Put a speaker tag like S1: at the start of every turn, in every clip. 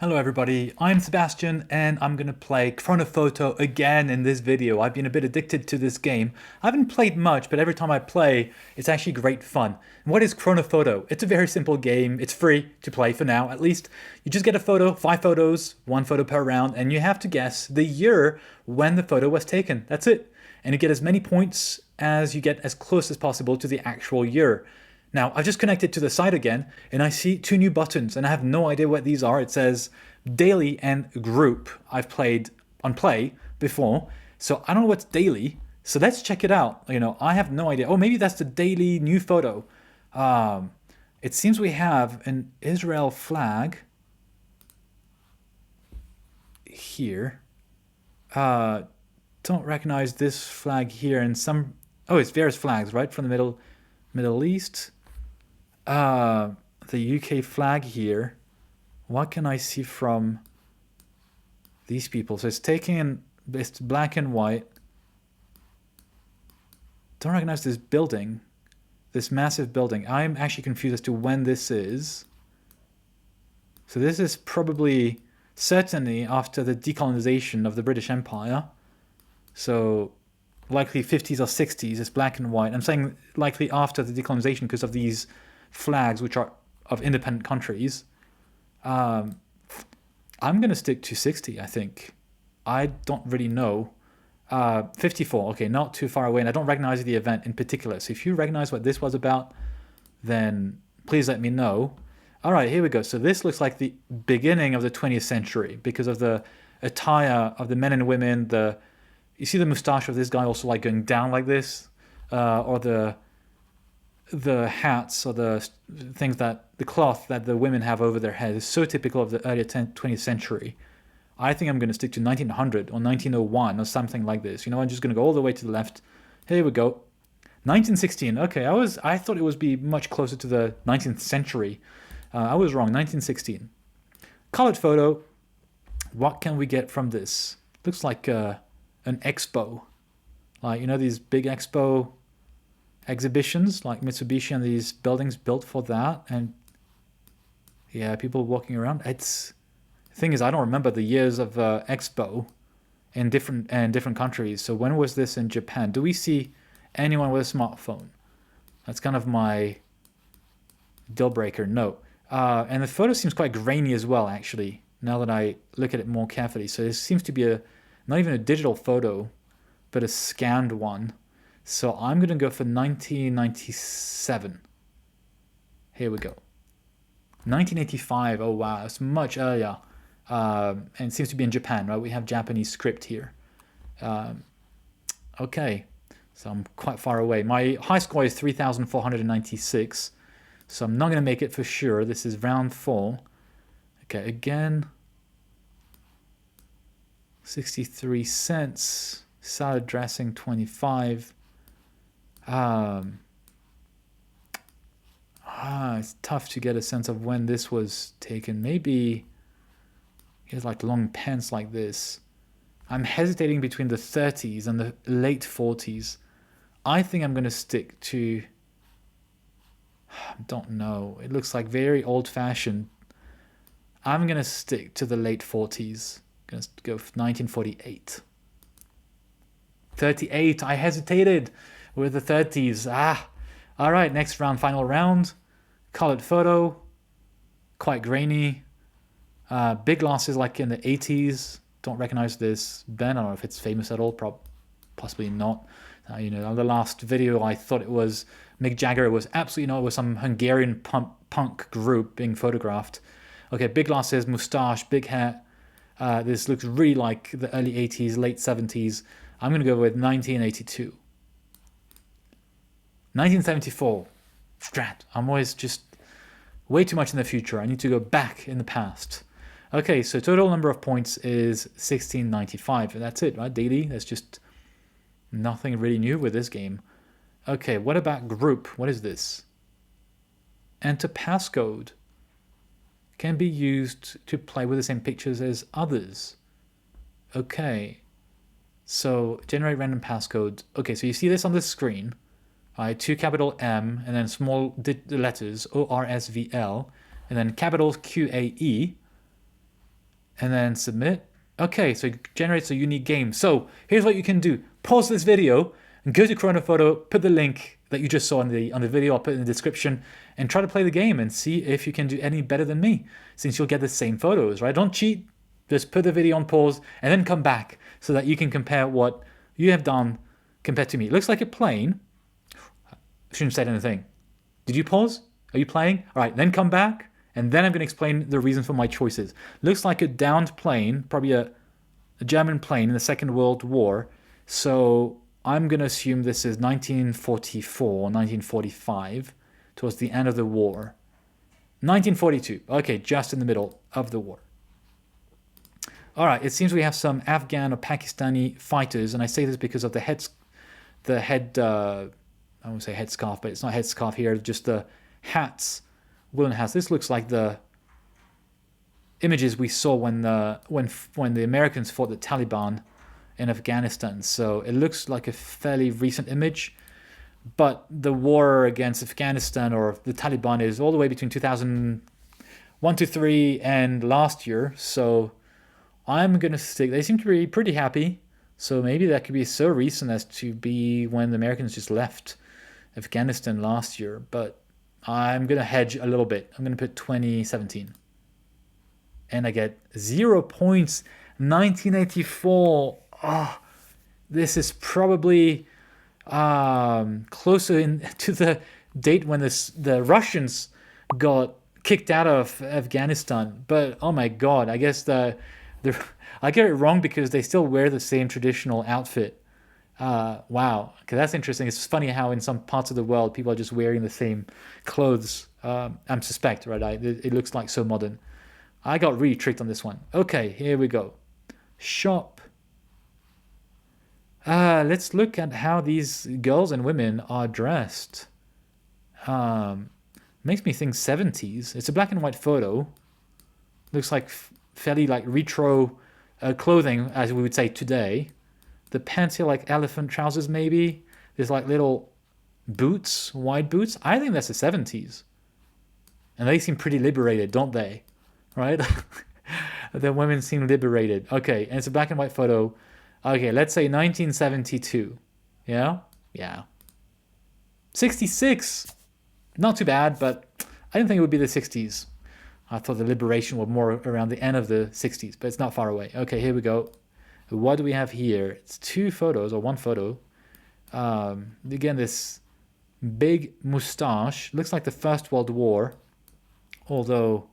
S1: Hello everybody, I'm Sebastian and I'm going to play Chronophoto again in this video. I've been a bit addicted to this game. I haven't played much, but every time I play, it's actually great fun. And what is Chronophoto? It's a very simple game. It's free to play for now, at least. You just get a photo, 5 photos, 1 photo per round, and you have to guess the year when the photo was taken. That's it. And you get as many points as you get as close as possible to the actual year. Now, I've just connected to the site again, and I see 2 new buttons, and I have no idea what these are. It says Daily and Group. I've played on Play before, so I don't know what's Daily. So let's check it out. I have no idea. Oh, maybe that's the daily new photo. It seems we have an Israel flag here. Don't recognize this flag here, and some. Oh, it's various flags, right, from the Middle East. The UK flag here. What can I see from these people? So it's black and white. Don't recognize this building, this massive building. I'm actually confused as to when this is. So this is probably certainly after the decolonization of the British Empire. So likely 50s or 60s. It's black and white. I'm saying likely after the decolonization because of these flags, which are of independent countries. I'm going to stick to 60, I think. I don't really know. 54, okay, not too far away, and I don't recognize the event in particular. So if you recognize what this was about, then please let me know. All right, here we go. So this looks like the beginning of the 20th century because of the attire of the men and women. You see the mustache of this guy also like going down like this, or the hats or the things the cloth that the women have over their head is so typical of the earlier 20th century. I think I'm going to stick to 1900 or 1901 or something like this. I'm just going to go all the way to the left. Here we go. 1916. Okay, I thought it would be much closer to the 19th century. I was wrong. 1916. Colored photo. What can we get from this? Looks like an expo. Like, these big expo exhibitions like Mitsubishi and these buildings built for that, and yeah, people walking around. The thing is, I don't remember the years of expo in different countries. So when was this in Japan? Do we see anyone with a smartphone? That's kind of my deal breaker. No. And the photo seems quite grainy as well, actually, now that I look at it more carefully. So it seems to be not even a digital photo, but a scanned one. So I'm going to go for 1997. Here we go. 1985. Oh, wow. It's much earlier. And it seems to be in Japan, right? We have Japanese script here. Okay. So I'm quite far away. My high score is 3,496. So I'm not going to make it for sure. This is round 4. Okay, again. 63 cents. Salad dressing, 25. It's tough to get a sense of when this was taken. Maybe he has like long pants like this. I'm hesitating between the 30s and the late 40s. I think I'm going to stick to... don't know. It looks like very old-fashioned. I'm going to stick to the late 40s. I'm going to go for 1948. 38. I hesitated with the 30s. All right, next round, final round. Colored photo. Quite grainy. Big losses like in the 80s. Don't recognize this band. I don't know if it's famous at all. Possibly not. On the last video, I thought it was Mick Jagger. It was absolutely not. It was some Hungarian punk group being photographed. Okay, big glasses, mustache, big hair. This looks really like the early 80s, late 70s. I'm going to go with 1982. 1974. Drat. I'm always just way too much in the future. I need to go back in the past. Okay, so total number of points is 1695. That's it, right? Daily. There's just nothing really new with this game. Okay, what about group? What is this? Enter passcode. Can be used to play with the same pictures as others. Okay. So generate random passcode. Okay, so you see this on the screen. 2 capital M and then small letters ORSVL and then capitals QAE. and then submit. Okay, so it generates a unique game. So here's what you can do. Pause this video and go to Chronophoto, put the link that you just saw on the video, I'll put it in the description, and try to play the game and see if you can do any better than me, since you'll get the same photos, right? Don't cheat. Just put the video on pause and then come back so that you can compare what you have done compared to me. It looks like a plane. I shouldn't have said anything. Did you pause? Are you playing? All right, then come back, and then I'm going to explain the reason for my choices. Looks like a downed plane, probably a German plane in the Second World War. So I'm going to assume this is 1944, 1945, towards the end of the war. 1942. Okay, just in the middle of the war. All right, it seems we have some Afghan or Pakistani fighters, and I say this because of the head, I won't say headscarf, but it's not headscarf here, just the hats, woolen hats. This looks like the images we saw when the Americans fought the Taliban in Afghanistan. So it looks like a fairly recent image, but the war against Afghanistan or the Taliban is all the way between 2001 to 3 and last year. So I'm going to stick. They seem to be pretty happy. So maybe that could be so recent as to be when the Americans just left Afghanistan last year. But I'm going to hedge a little bit. I'm going to put 2017. And I get 0 points. 1984. Oh, this is probably closer to the date when the Russians got kicked out of Afghanistan. But oh my God, I guess I get it wrong because they still wear the same traditional outfit. Wow, okay, that's interesting. It's funny how in some parts of the world people are just wearing the same clothes. I'm suspect, right? It looks like so modern. I got really tricked on this one. Okay, here we go. Shop. Let's look at how these girls and women are dressed. Makes me think 70s. It's a black and white photo. Looks like fairly like retro clothing, as we would say today. The pants here like elephant trousers maybe. There's like little boots, wide boots. I think that's the 70s. And they seem pretty liberated, don't they? Right? The women seem liberated. Okay, and it's a black and white photo. Okay, let's say 1972. Yeah? Yeah. 66. Not too bad, but I didn't think it would be the 60s. I thought the liberation was more around the end of the 60s, but it's not far away. Okay, here we go. What do we have here? It's two photos, or one photo. Again, this big mustache. Looks like the First World War. Although,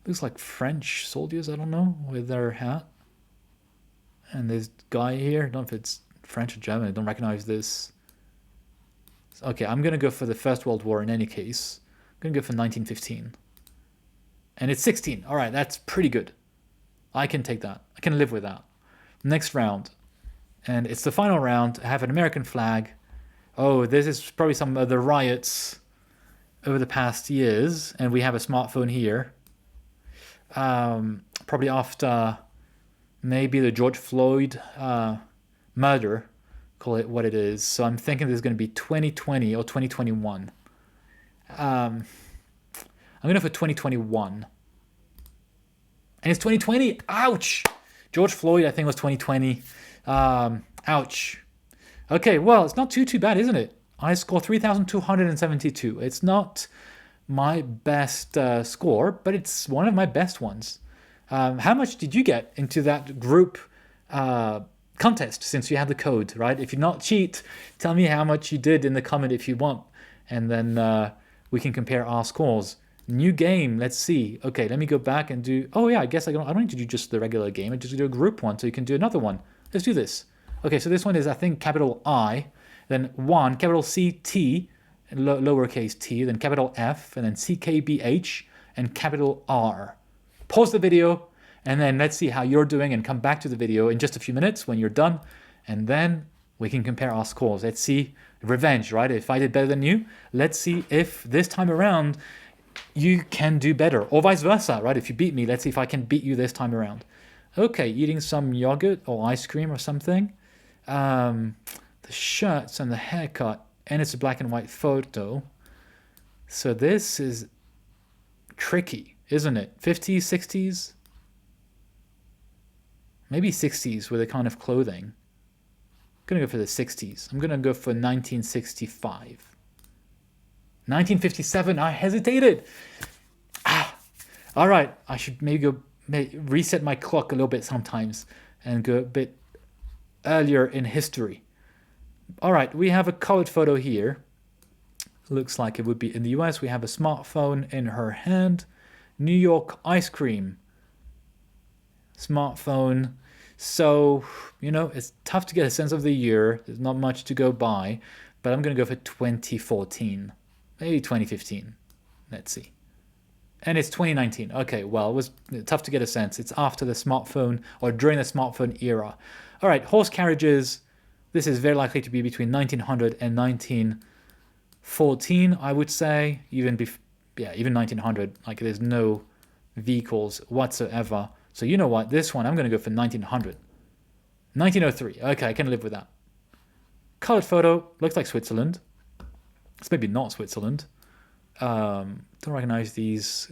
S1: looks like French soldiers, I don't know, with their hat. And this guy here, I don't know if it's French or German, I don't recognize this. Okay, I'm going to go for the First World War in any case. I'm going to go for 1915. And it's 16. All right, that's pretty good. I can take that. I can live with that. Next round. And it's the final round. I have an American flag. Oh, this is probably some of the riots over the past years. And we have a smartphone here. Probably after maybe the George Floyd murder. Call it what it is. So I'm thinking this is going to be 2020 or 2021. I'm going to go for 2021. And it's 2020. Ouch! George Floyd, I think, was 2020. Ouch. Okay, well, it's not too bad, isn't it? I score 3,272. It's not my best score, but it's one of my best ones. How much did you get into that group contest since you have the code, right? If you not cheat, tell me how much you did in the comment if you want. And then we can compare our scores. New game, let's see. Okay, let me go back and do... Oh yeah, I guess I don't need to do just the regular game. I just do a group one, so you can do another one. Let's do this. Okay, so this one is, I think, capital I, then 1, capital C, T, and lowercase t, then capital F, and then CKBH, and capital R. Pause the video, and then let's see how you're doing, and come back to the video in just a few minutes when you're done, and then we can compare our scores. Let's see, revenge, right? If I did better than you, let's see if this time around you can do better, or vice versa, right? If you beat me, let's see if I can beat you this time around. Okay, eating some yogurt or ice cream or something. The shirts and the haircut, and it's a black and white photo. So this is tricky, isn't it? 50s, 60s? Maybe 60s with a kind of clothing. I'm going to go for the 60s. I'm going to go for 1965. 1957, I hesitated. All right, I should maybe reset my clock a little bit sometimes and go a bit earlier in history. All right, we have a colored photo here. Looks like it would be in the US. We have a smartphone in her hand. New York ice cream. Smartphone. So, it's tough to get a sense of the year. There's not much to go by, but I'm going to go for 2014. Maybe 2015. Let's see. And it's 2019. Okay, well, it was tough to get a sense. It's after the smartphone or during the smartphone era. All right, horse carriages. This is very likely to be between 1900 and 1914, I would say. Even 1900. Like, there's no vehicles whatsoever. So you know what? This one, I'm going to go for 1900. 1903. Okay, I can live with that. Colored photo. Looks like Switzerland. It's maybe not Switzerland. Don't recognize these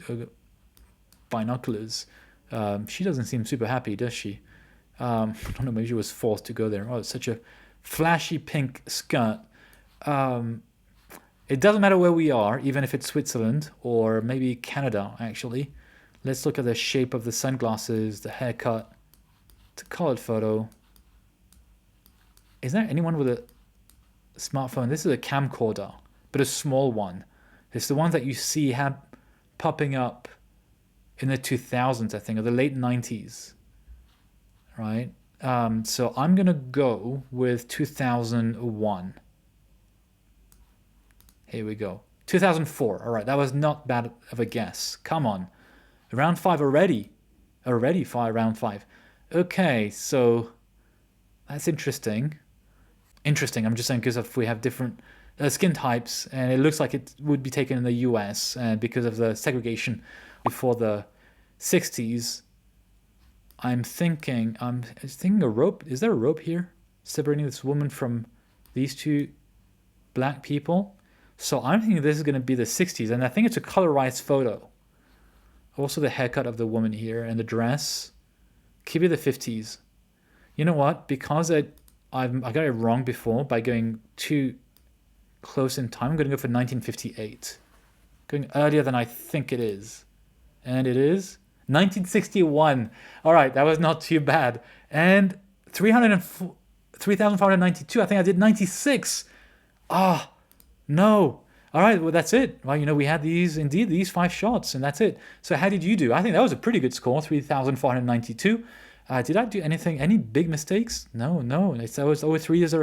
S1: binoculars. She doesn't seem super happy, does she? I don't know, maybe she was forced to go there. Oh, it's such a flashy pink skirt. It doesn't matter where we are, even if it's Switzerland or maybe Canada, actually. Let's look at the shape of the sunglasses, the haircut. It's a colored photo. Is there anyone with a smartphone? This is a camcorder, but a small one. It's the ones that you see popping up in the 2000s, I think, or the late 90s, right? So I'm going to go with 2001. Here we go. 2004. All right, that was not bad of a guess. Come on. Round 5 already. Round 5. Okay, so that's interesting. I'm just saying because if we have different skin types, and it looks like it would be taken in the US because of the segregation before the 60s. I'm thinking a rope. Is there a rope here separating this woman from these two black people? So I'm thinking this is going to be the 60s, and I think it's a colorized photo. Also the haircut of the woman here and the dress. Could be the 50s. You know what? Because I got it wrong before by going too close in time, I'm going to go for 1958. Going earlier than I think it is. And it is 1961. All right, that was not too bad. And 3,592. I think I did 96. No. All right, well, that's it. Well, we had these 5 shots, and that's it. So how did you do? I think that was a pretty good score, 3,492. Did I do any big mistakes? No. I was over 3 years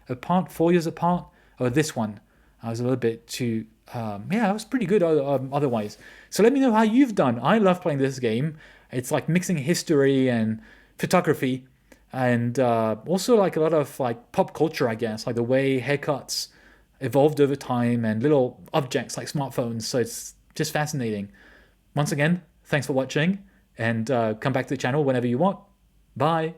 S1: apart, 4 years apart. Oh, this one, I was a little bit too, I was pretty good otherwise. So let me know how you've done. I love playing this game. It's like mixing history and photography, and also like a lot of like pop culture, I guess, like the way haircuts evolved over time and little objects like smartphones. So it's just fascinating. Once again, thanks for watching, and come back to the channel whenever you want. Bye.